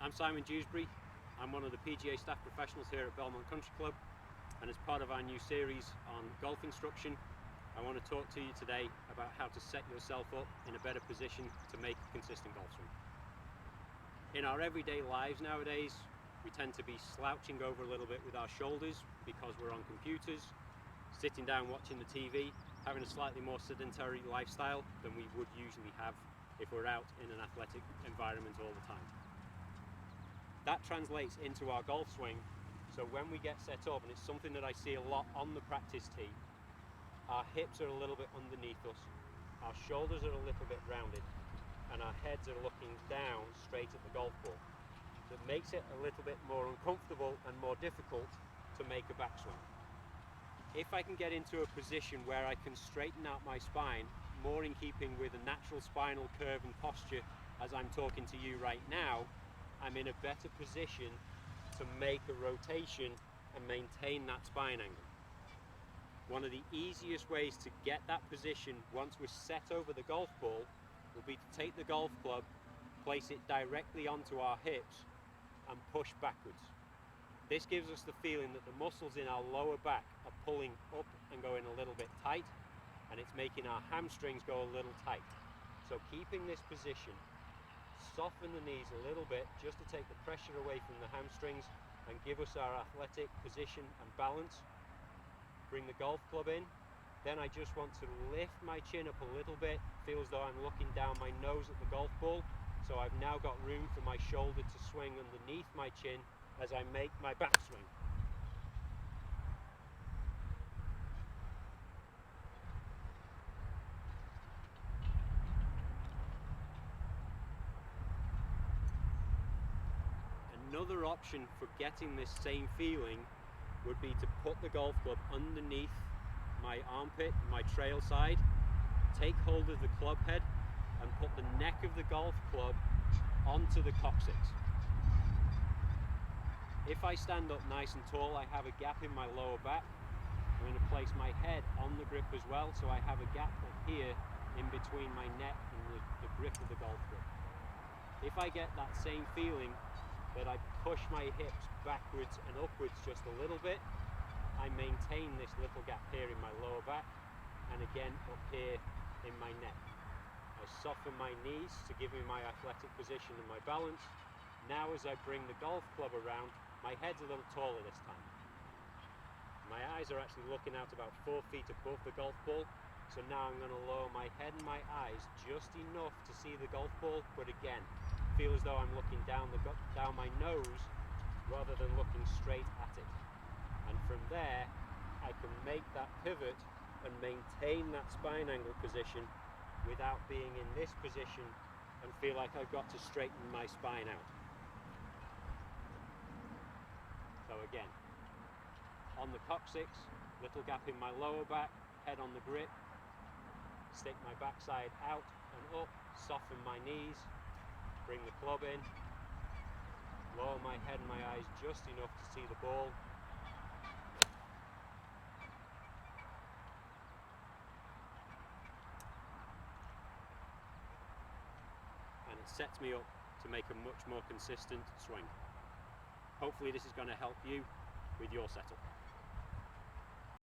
I'm Simon Dewsbury. I'm one of the PGA staff professionals here at Belmont Country Club, and as part of our new series on golf instruction, I want to talk to you today about how to set yourself up in a better position to make a consistent golf swing. In our everyday lives nowadays, we tend to be slouching over a little bit with our shoulders because we're on computers, sitting down watching the TV, having a slightly more sedentary lifestyle than we would usually have if we're out in an athletic environment all the time. That translates into our golf swing, so when we get set up, and it's something that I see a lot on the practice tee, our hips are a little bit underneath us, our shoulders are a little bit rounded, and our heads are looking down straight at the golf ball. So it makes it a little bit more uncomfortable and more difficult to make a backswing. If I can get into a position where I can straighten out my spine, more in keeping with a natural spinal curve and posture as I'm talking to you right now, I'm in a better position to make a rotation and maintain that spine angle. One of the easiest ways to get that position once we're set over the golf ball will be to take the golf club, place it directly onto our hips and push backwards. This gives us the feeling that the muscles in our lower back are pulling up and going a little bit tight, and it's making our hamstrings go a little tight. So keeping this position, soften the knees a little bit just to take the pressure away from the hamstrings and give us our athletic position and balance. Bring the golf club in. Then I just want to lift my chin up a little bit. Feels though I'm looking down my nose at the golf ball. So I've now got room for my shoulder to swing underneath my chin as I make my backswing. Another option for getting this same feeling would be to put the golf club underneath my armpit, my trail side, take hold of the club head and put the neck of the golf club onto the coccyx. If I stand up nice and tall, I have a gap in my lower back. I'm going to place my head on the grip as well, so I have a gap up here in between my neck and the grip of the golf grip. If I get that same feeling that I push my hips backwards and upwards just a little bit, I maintain this little gap here in my lower back and again up here in my neck. I soften my knees to give me my athletic position and my balance. Now as I bring the golf club around, my head's a little taller this time. My eyes are actually looking out about 4 feet above the golf ball, so now I'm going to lower my head and my eyes just enough to see the golf ball, but again, feel as though I'm looking down my nose rather than looking straight at it. And from there, I can make that pivot and maintain that spine angle position without being in this position and feel like I've got to straighten my spine out. So again, on the coccyx, little gap in my lower back, head on the grip, stick my backside out and up, soften my knees, bring the club in, lower my head and my eyes just enough to see the ball. And it sets me up to make a much more consistent swing. Hopefully this is going to help you with your setup.